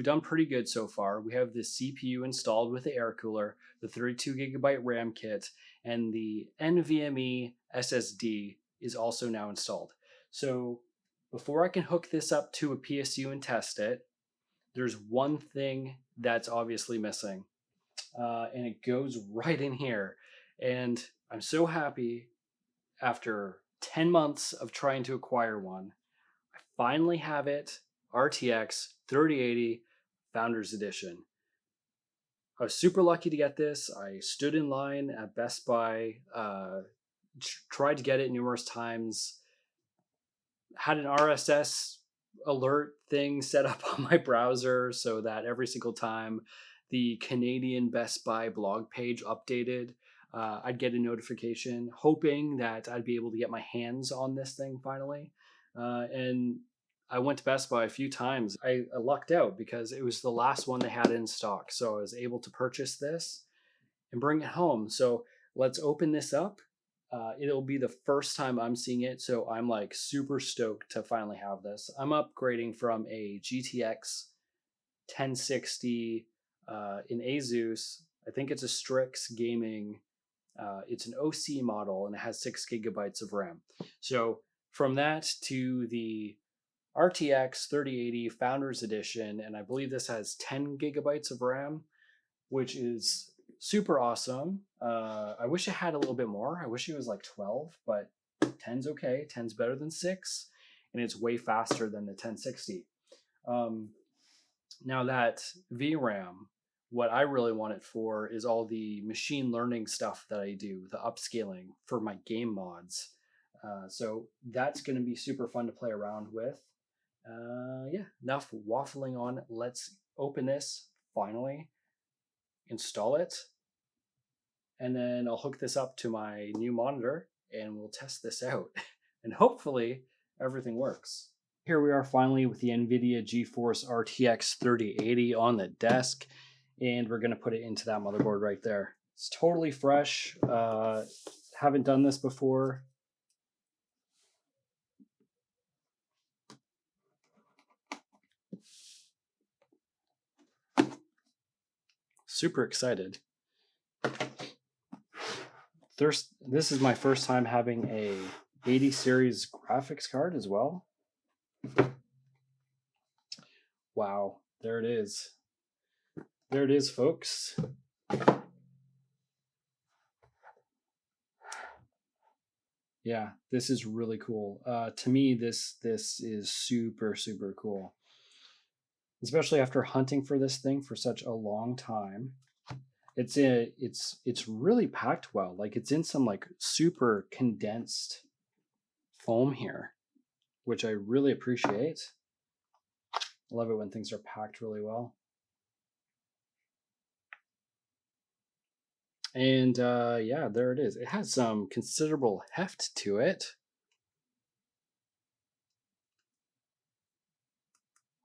done pretty good so far. We have the CPU installed with the air cooler, the 32GB RAM kit, and the NVMe SSD is also now installed. So before I can hook this up to a PSU and test it, there's one thing that's obviously missing, and it goes right in here. And I'm so happy after 10 months of trying to acquire one, I finally have it. RTX 3080 Founders Edition. I was super lucky to get this. I stood in line at Best Buy, tried to get it numerous times, had an RSS alert thing set up on my browser so that every single time the Canadian Best Buy blog page updated, I'd get a notification, hoping that I'd be able to get my hands on this thing finally. And I went to Best Buy a few times. I lucked out because it was the last one they had in stock. So I was able to purchase this and bring it home. So let's open this up. It'll be the first time I'm seeing it. So I'm like super stoked to finally have this. I'm upgrading from a GTX 1060 in Asus. I think it's a Strix Gaming. It's an OC model and it has 6GB of RAM. So from that to the RTX 3080 Founders Edition, and I believe this has 10GB of RAM, which is super awesome. I wish it had a little bit more. I wish it was like 12, but 10's okay. 10's better than 6, and it's way faster than the 1060. Now that VRAM, what I really want it for is all the machine learning stuff that I do, the upscaling for my game mods. So that's going to be super fun to play around with. Yeah, enough waffling on. Let's open this finally, install it, and then I'll hook this up to my new monitor and we'll test this out. And hopefully everything works. Here we are finally with the Nvidia GeForce RTX 3080 on the desk, and we're going to put it into that motherboard right there. It's totally fresh. Haven't done this before. Super excited. This is my first time having a 80 series graphics card as well. Wow, there it is. There it is, folks. Yeah, this is really cool. To me, this is super, super cool. Especially after hunting for this thing for such a long time. It's really packed well. Like it's in some like super condensed foam here, which I really appreciate. I love it when things are packed really well. And yeah, there it is. It has some considerable heft to it.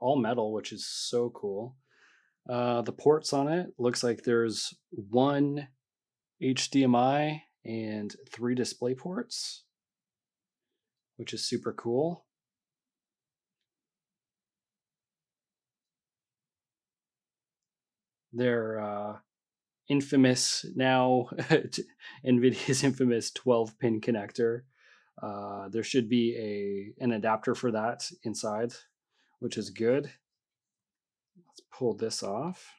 All metal, which is so cool. The ports on it looks like there's one HDMI and 3 display ports, which is super cool. They're infamous now, NVIDIA's infamous 12-pin connector. There should be an adapter for that inside, which is good. Let's pull this off.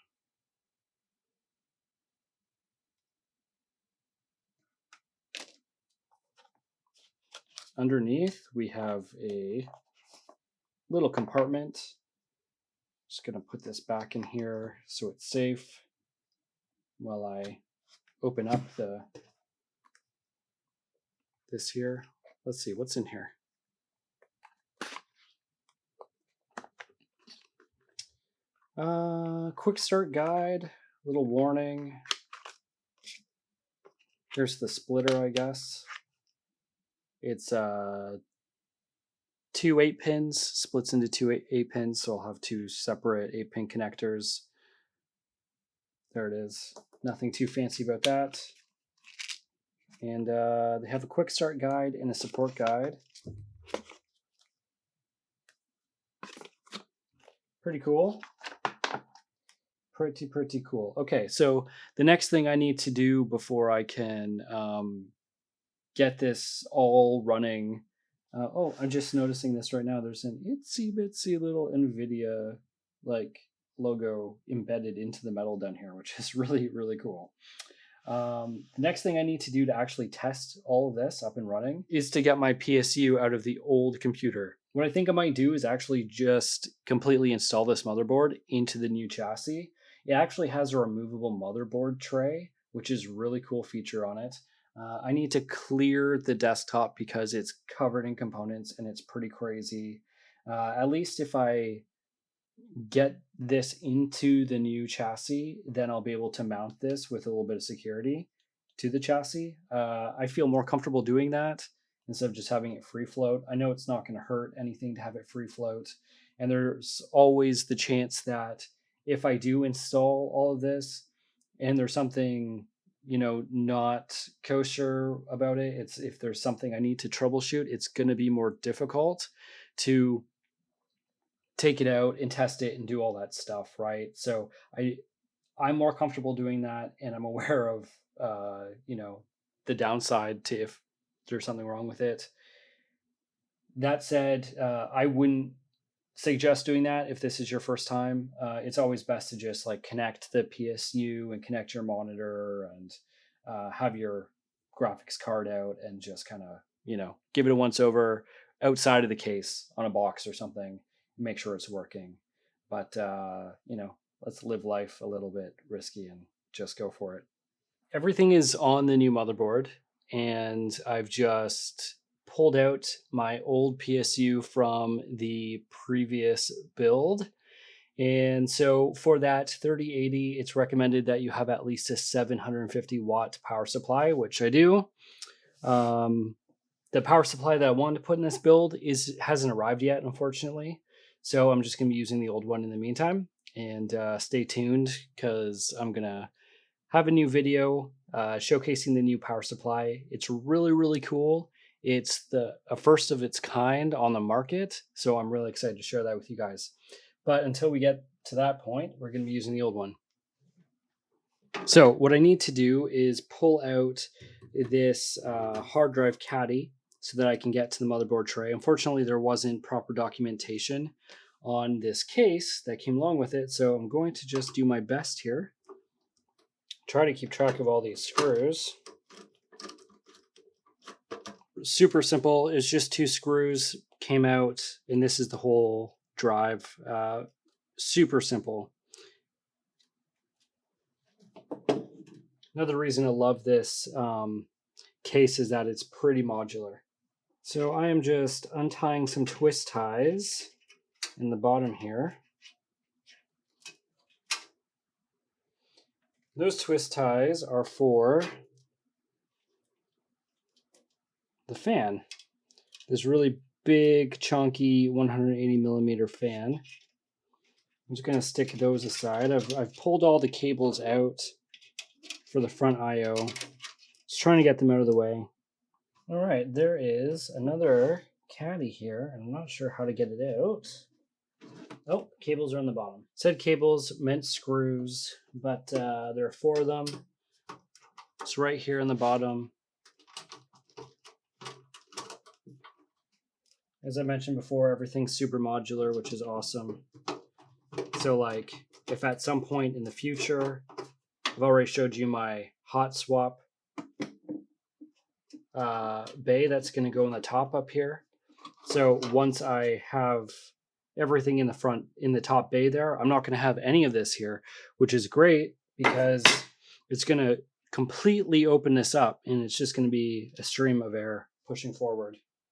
Underneath, we have a little compartment. Just going to put this back in here so it's safe while I open up this here. Let's see what's in here. Quick start guide, little warning. Here's the splitter, I guess. It's 2 8-pins, splits into 2 8-pins, so I'll have 2 separate 8-pin connectors. There it is. Nothing too fancy about that. And they have a quick start guide and a support guide. Pretty cool. pretty cool. Okay, so the next thing I need to do before I can get this all running. Oh, I'm just noticing this right now. There's an itsy bitsy little Nvidia like logo embedded into the metal down here, which is really cool. The next thing I need to do to actually test all of this up and running is to get my PSU out of the old computer. What I think I might do is actually just completely install this motherboard into the new chassis. It actually has a removable motherboard tray, which is a really cool feature on it. I need to clear the desktop because it's covered in components and it's pretty crazy. At least if I get this into the new chassis, then I'll be able to mount this with a little bit of security to the chassis. I feel more comfortable doing that instead of just having it free float. I know it's not going to hurt anything to have it free float. And there's always the chance that if I do install all of this and there's something, you know, not kosher about it, it's if there's something I need to troubleshoot, it's going to be more difficult to take it out and test it and do all that stuff, right? So I'm more comfortable doing that, and I'm aware of you know, the downside to if there's something wrong with it. That said, I wouldn't suggest doing that if this is your first time. It's always best to just like connect the PSU and connect your monitor and have your graphics card out and just kind of, you know, give it a once over outside of the case on a box or something, make sure it's working. But you know, let's live life a little bit risky and just go for it. Everything is on the new motherboard, and I've just pulled out my old PSU from the previous build. And so for that 3080, it's recommended that you have at least a 750 watt power supply, which I do. The power supply that I wanted to put in this build hasn't arrived yet, unfortunately. So I'm just going to be using the old one in the meantime. And stay tuned because I'm going to have a new video showcasing the new power supply. It's really cool. It's a first of its kind on the market, so I'm really excited to share that with you guys. But until we get to that point, we're going to be using the old one. So what I need to do is pull out this hard drive caddy so that I can get to the motherboard tray. Unfortunately, there wasn't proper documentation on this case that came along with it, so I'm going to just do my best here. Try to keep track of all these screws. Super simple. It's just 2 screws came out, and this is the whole drive. Super simple. Another reason I love this case is that it's pretty modular. So I am just untying some twist ties in the bottom here. Those twist ties are for the fan. This really big, chunky 180 millimeter fan. I'm just going to stick those aside. I've pulled all the cables out for the front I/O. Just trying to get them out of the way. All right, there is another caddy here. I'm not sure how to get it out. Oh, cables are on the bottom. Said cables meant screws, but there are 4 of them. It's right here on the bottom. As I mentioned before, everything's super modular, which is awesome. So like, if at some point in the future, I've already showed you my hot swap bay that's going to go in the top up here. So once I have everything in the front, in the top bay there, I'm not going to have any of this here, which is great because it's going to completely open this up and it's just going to be a stream of air pushing forward.